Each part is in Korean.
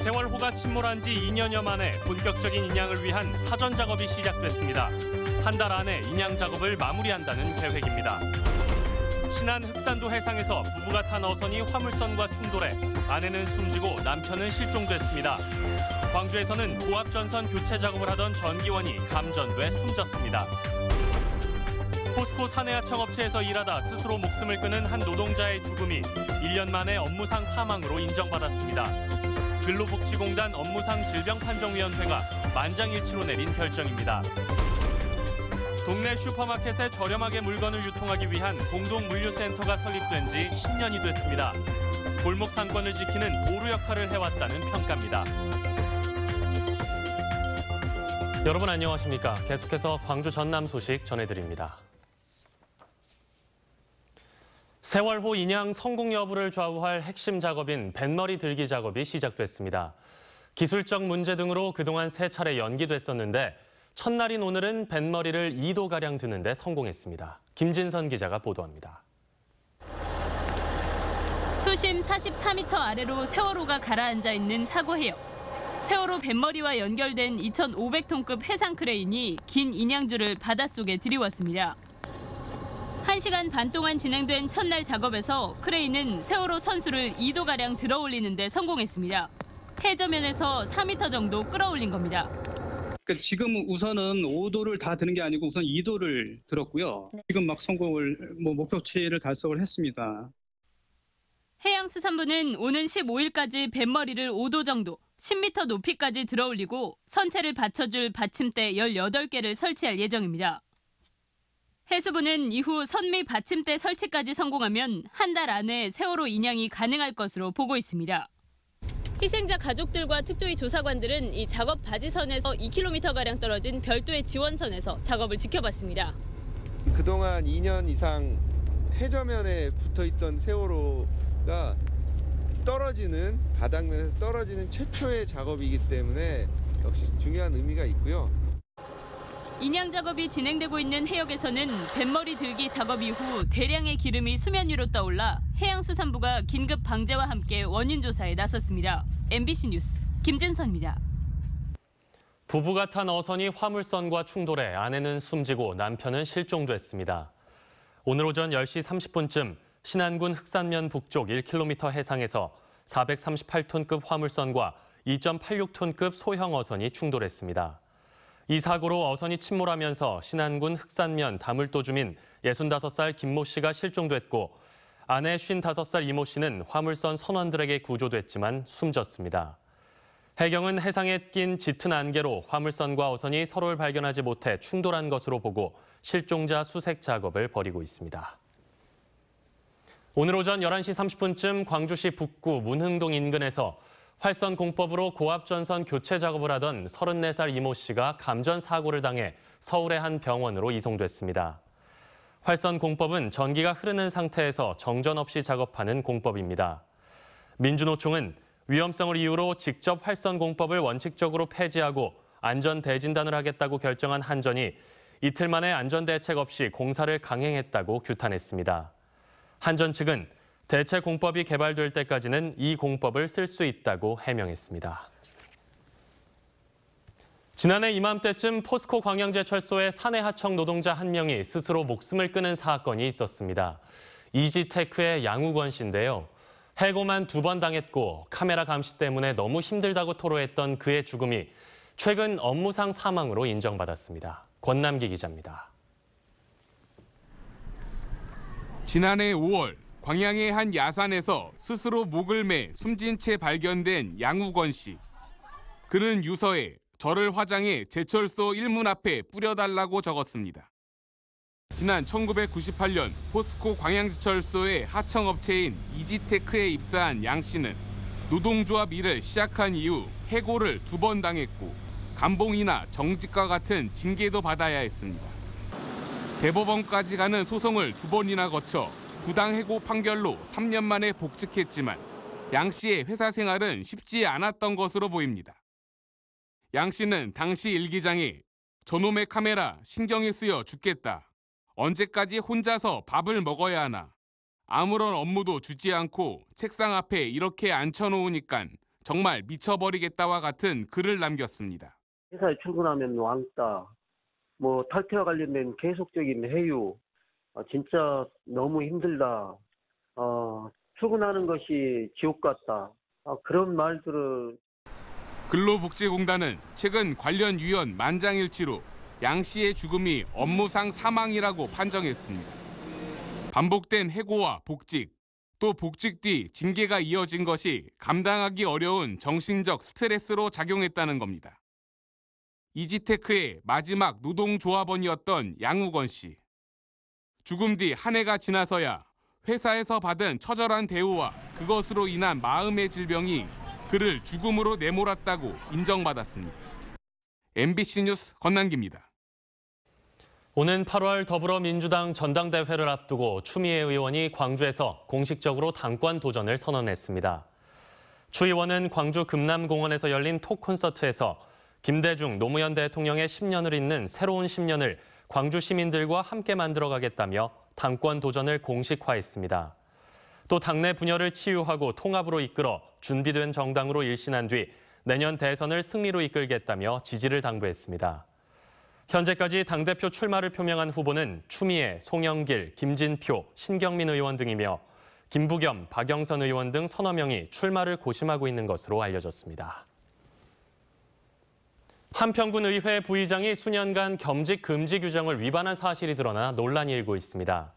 세월호가 침몰한 지 2년여 만에 본격적인 인양을 위한 사전 작업이 시작됐습니다. 한 달 안에 인양 작업을 마무리한다는 계획입니다. 신안 흑산도 해상에서 부부가 탄 어선이 화물선과 충돌해 아내는 숨지고 남편은 실종됐습니다. 광주에서는 고압전선 교체 작업을 하던 전기원이 감전돼 숨졌습니다. 포스코 사내하청 업체에서 일하다 스스로 목숨을 끊은 한 노동자의 죽음이 1년 만에 업무상 사망으로 인정받았습니다. 근로복지공단 업무상 질병판정위원회가 만장일치로 내린 결정입니다. 동네 슈퍼마켓에 저렴하게 물건을 유통하기 위한 공동물류센터가 설립된 지 10년이 됐습니다. 골목 상권을 지키는 보루 역할을 해왔다는 평가입니다. 여러분 안녕하십니까? 계속해서 광주 전남 소식 전해드립니다. 세월호 인양 성공 여부를 좌우할 핵심 작업인 뱃머리 들기 작업이 시작됐습니다. 기술적 문제 등으로 그동안 3차례 연기됐었는데 첫날인 오늘은 뱃머리를 2도가량 드는 데 성공했습니다. 김진선 기자가 보도합니다. 수심 44m 아래로 세월호가 가라앉아 있는 사고해역. 세월호 뱃머리와 연결된 2,500톤급 해상 크레인이 긴 인양줄을 바닷속에 들이왔습니다. 1시간 반 동안 진행된 첫날 작업에서 크레인은 세월호 선수를 2도가량 들어올리는 데 성공했습니다. 해저면에서 4m 정도 끌어올린 겁니다. 그러니까 지금 우선은 5도를 다 드는 게 아니고 우선 2도를 들었고요. 지금 막 성공을 목표치를 달성을 했습니다. 해양수산부는 오는 15일까지 뱃머리를 5도 정도, 10m 높이까지 들어올리고 선체를 받쳐줄 받침대 18개를 설치할 예정입니다. 해수부는 이후 선미 받침대 설치까지 성공하면 한 달 안에 세월호 인양이 가능할 것으로 보고 있습니다. 희생자 가족들과 특조위 조사관들은 이 작업 바지선에서 2km가량 떨어진 별도의 지원선에서 작업을 지켜봤습니다. 그동안 2년 이상 해저면에 붙어있던 세월호가 떨어지는, 바닥면에서 떨어지는 최초의 작업이기 때문에 역시 중요한 의미가 있고요. 인양 작업이 진행되고 있는 해역에서는 뱃머리 들기 작업 이후 대량의 기름이 수면 위로 떠올라 해양수산부가 긴급 방제와 함께 원인 조사에 나섰습니다. MBC 뉴스 김진선입니다. 부부가 탄 어선이 화물선과 충돌해 아내는 숨지고 남편은 실종됐습니다. 오늘 오전 10시 30분쯤 신안군 흑산면 북쪽 1km 해상에서 438톤급 화물선과 2.86톤급 소형 어선이 충돌했습니다. 이 사고로 어선이 침몰하면서 신안군 흑산면 다물도 주민 65살 김모 씨가 실종됐고 아내 55살 이모 씨는 화물선 선원들에게 구조됐지만 숨졌습니다. 해경은 해상에 낀 짙은 안개로 화물선과 어선이 서로를 발견하지 못해 충돌한 것으로 보고 실종자 수색 작업을 벌이고 있습니다. 오늘 오전 11시 30분쯤 광주시 북구 문흥동 인근에서 활선 공법으로 고압전선 교체 작업을 하던 34살 이모 씨가 감전 사고를 당해 서울의 한 병원으로 이송됐습니다. 활선 공법은 전기가 흐르는 상태에서 정전 없이 작업하는 공법입니다. 민주노총은 위험성을 이유로 직접 활선 공법을 원칙적으로 폐지하고 안전 대진단을 하겠다고 결정한 한전이 이틀 만에 안전 대책 없이 공사를 강행했다고 규탄했습니다. 한전 측은 대체 공법이 개발될 때까지는 이 공법을 쓸 수 있다고 해명했습니다. 지난해 이맘때쯤 포스코 광양제철소의 사내하청 노동자 한 명이 스스로 목숨을 끊은 사건이 있었습니다. 이지테크의 양우건 씨인데요. 해고만 2번 당했고 카메라 감시 때문에 너무 힘들다고 토로했던 그의 죽음이 최근 업무상 사망으로 인정받았습니다. 권남기 기자입니다. 지난해 5월 광양의 한 야산에서 스스로 목을 매 숨진 채 발견된 양우건 씨. 그는 유서에 저를 화장해 제철소 1문 앞에 뿌려달라고 적었습니다. 지난 1998년 포스코 광양제철소의 하청업체인 이지테크에 입사한 양 씨는 노동조합 일을 시작한 이후 해고를 2번 당했고 감봉이나 정직과 같은 징계도 받아야 했습니다. 대법원까지 가는 소송을 2번이나 거쳐 부당 해고 판결로 3년 만에 복직했지만 양 씨의 회사 생활은 쉽지 않았던 것으로 보입니다. 양 씨는 당시 일기장에 저놈의 카메라 신경이 쓰여 죽겠다. 언제까지 혼자서 밥을 먹어야 하나. 아무런 업무도 주지 않고 책상 앞에 이렇게 앉혀놓으니깐 정말 미쳐버리겠다와 같은 글을 남겼습니다. 회사에 출근하면 왕따, 탈퇴와 관련된 계속적인 회유, 진짜 너무 힘들다. 출근하는 것이 지옥 같다. 그런 말들을. 근로복지공단은 최근 관련 위원 만장일치로 양 씨의 죽음이 업무상 사망이라고 판정했습니다. 반복된 해고와 복직, 또 복직 뒤 징계가 이어진 것이 감당하기 어려운 정신적 스트레스로 작용했다는 겁니다. 이지테크의 마지막 노동조합원이었던 양우건 씨. 죽음 뒤 한 해가 지나서야 회사에서 받은 처절한 대우와 그것으로 인한 마음의 질병이 그를 죽음으로 내몰았다고 인정받았습니다. MBC 뉴스 권남기입니다. 오는 8월 더불어민주당 전당대회를 앞두고 추미애 의원이 광주에서 공식적으로 당권 도전을 선언했습니다. 추 의원은 광주 금남공원에서 열린 톡 콘서트에서 김대중 노무현 대통령의 10년을 잇는 새로운 10년을 광주 시민들과 함께 만들어가겠다며 당권 도전을 공식화했습니다. 또 당내 분열을 치유하고 통합으로 이끌어 준비된 정당으로 일신한 뒤 내년 대선을 승리로 이끌겠다며 지지를 당부했습니다. 현재까지 당대표 출마를 표명한 후보는 추미애, 송영길, 김진표, 신경민 의원 등이며 김부겸, 박영선 의원 등 서너 명이 출마를 고심하고 있는 것으로 알려졌습니다. 한평군 의회 부의장이 수년간 겸직 금지 규정을 위반한 사실이 드러나 논란이 일고 있습니다.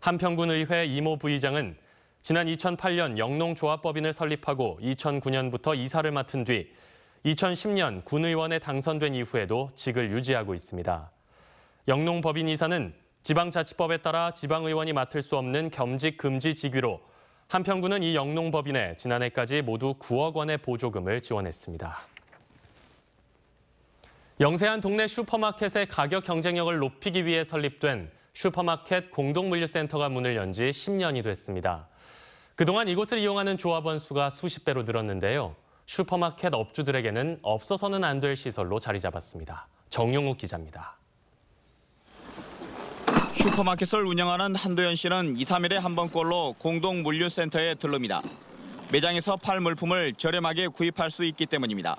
한평군 의회 이모 부의장은 지난 2008년 영농조합법인을 설립하고 2009년부터 이사를 맡은 뒤 2010년 군의원에 당선된 이후에도 직을 유지하고 있습니다. 영농법인 이사는 지방자치법에 따라 지방의원이 맡을 수 없는 겸직 금지 직위로 한평군은 이 영농법인에 지난해까지 모두 9억 원의 보조금을 지원했습니다. 영세한 동네 슈퍼마켓의 가격 경쟁력을 높이기 위해 설립된 슈퍼마켓 공동물류센터가 문을 연 지 10년이 됐습니다. 그동안 이곳을 이용하는 조합원 수가 수십 배로 늘었는데요. 슈퍼마켓 업주들에게는 없어서는 안 될 시설로 자리 잡았습니다. 정용욱 기자입니다. 슈퍼마켓을 운영하는 한도현 씨는 2, 3일에 한 번꼴로 공동물류센터에 들릅니다. 매장에서 팔 물품을 저렴하게 구입할 수 있기 때문입니다.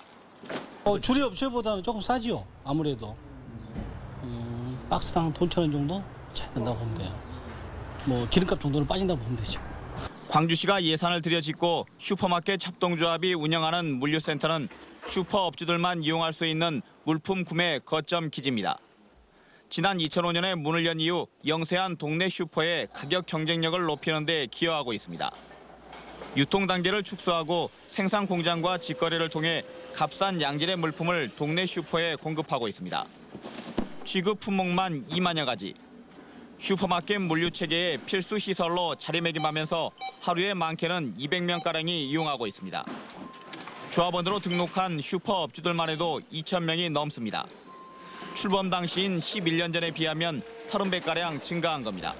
주류 업체보다는 조금 싸지요. 아무래도 박스당 돈 1,000원 정도 차이 난다고 보면 돼요. 기름값 정도는 빠진다고 보면 되죠. 광주시가 예산을 들여 짓고 슈퍼마켓 협동조합이 운영하는 물류센터는 슈퍼업주들만 이용할 수 있는 물품 구매 거점 기지입니다. 지난 2005년에 문을 연 이후 영세한 동네 슈퍼의 가격 경쟁력을 높이는 데 기여하고 있습니다. 유통 단계를 축소하고 생산 공장과 직거래를 통해 값싼 양질의 물품을 동네 슈퍼에 공급하고 있습니다. 취급 품목만 2만여 가지. 슈퍼마켓 물류 체계의 필수 시설로 자리매김하면서 하루에 많게는 200명가량이 이용하고 있습니다. 조합원으로 등록한 슈퍼업주들만 해도 2,000명이 넘습니다. 출범 당시인 11년 전에 비하면 30배가량 증가한 겁니다.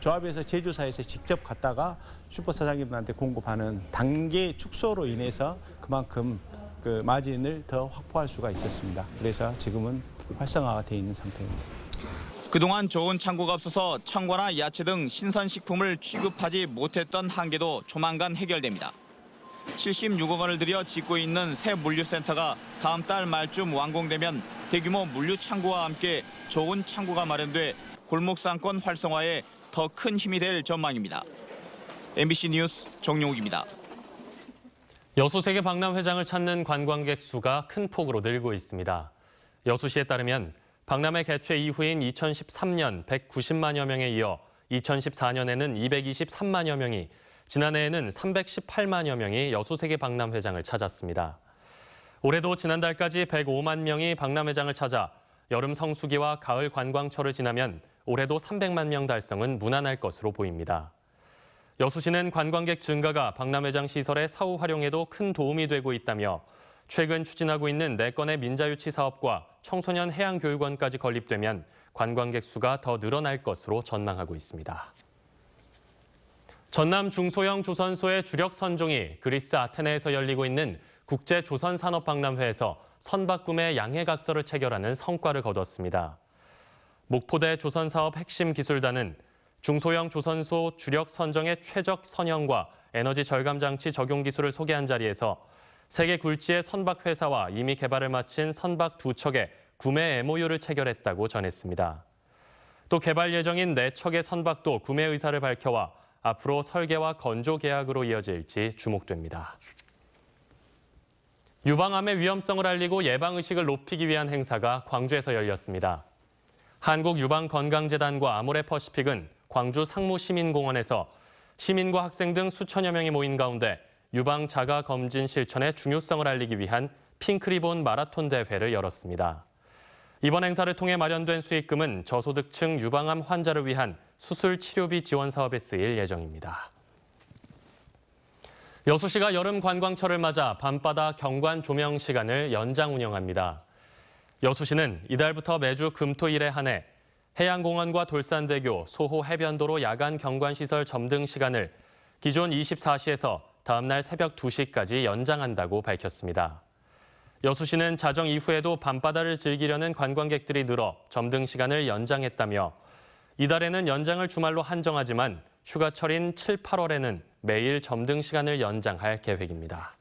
조합에서 제조사에서 직접 갔다가 슈퍼 사장님들한테 공급하는 단계 축소로 인해서 그만큼 그 마진을 더 확보할 수가 있었습니다. 그래서 지금은 활성화가 돼 있는 상태입니다. 그동안 좋은 창고가 없어서 청과나 야채 등 신선식품을 취급하지 못했던 한계도 조만간 해결됩니다. 76억 원을 들여 짓고 있는 새 물류센터가 다음 달 말쯤 완공되면 대규모 물류 창고와 함께 좋은 창고가 마련돼 골목상권 활성화에 더 큰 힘이 될 전망입니다. MBC 뉴스 정용욱입니다. 여수세계 박람회장을 찾는 관광객 수가 큰 폭으로 늘고 있습니다. 여수시에 따르면 박람회 개최 이후인 2013년 190만여 명에 이어 2014년에는 223만여 명이, 지난해에는 318만여 명이 여수세계 박람회장을 찾았습니다. 올해도 지난달까지 105만 명이 박람회장을 찾아 여름 성수기와 가을 관광철을 지나면 올해도 300만 명 달성은 무난할 것으로 보입니다. 여수시는 관광객 증가가 박람회장 시설의 사후 활용에도 큰 도움이 되고 있다며 최근 추진하고 있는 4건의 민자유치 사업과 청소년 해양교육원까지 건립되면 관광객 수가 더 늘어날 것으로 전망하고 있습니다. 전남 중소형 조선소의 주력 선종이 그리스 아테네에서 열리고 있는 국제조선산업박람회에서 선박구매 양해각서를 체결하는 성과를 거뒀습니다. 목포대 조선사업 핵심 기술단은 중소형 조선소 주력 선정의 최적 선형과 에너지 절감 장치 적용 기술을 소개한 자리에서 세계 굴지의 선박 회사와 이미 개발을 마친 선박 2척의 구매 MOU를 체결했다고 전했습니다. 또 개발 예정인 4척의 선박도 구매 의사를 밝혀와 앞으로 설계와 건조 계약으로 이어질지 주목됩니다. 유방암의 위험성을 알리고 예방의식을 높이기 위한 행사가 광주에서 열렸습니다. 한국유방건강재단과 아모레퍼시픽은 광주 상무시민공원에서 시민과 학생 등 수천여 명이 모인 가운데 유방 자가 검진 실천의 중요성을 알리기 위한 핑크리본 마라톤 대회를 열었습니다. 이번 행사를 통해 마련된 수익금은 저소득층 유방암 환자를 위한 수술 치료비 지원 사업에 쓰일 예정입니다. 여수시가 여름 관광철을 맞아 밤바다 경관 조명 시간을 연장 운영합니다. 여수시는 이달부터 매주 금토일에 한해 해양공원과 돌산대교, 소호 해변도로 야간 경관시설 점등 시간을 기존 24시에서 다음 날 새벽 2시까지 연장한다고 밝혔습니다. 여수시는 자정 이후에도 밤바다를 즐기려는 관광객들이 늘어 점등 시간을 연장했다며 이달에는 연장을 주말로 한정하지만 휴가철인 7, 8월에는 매일 점등 시간을 연장할 계획입니다.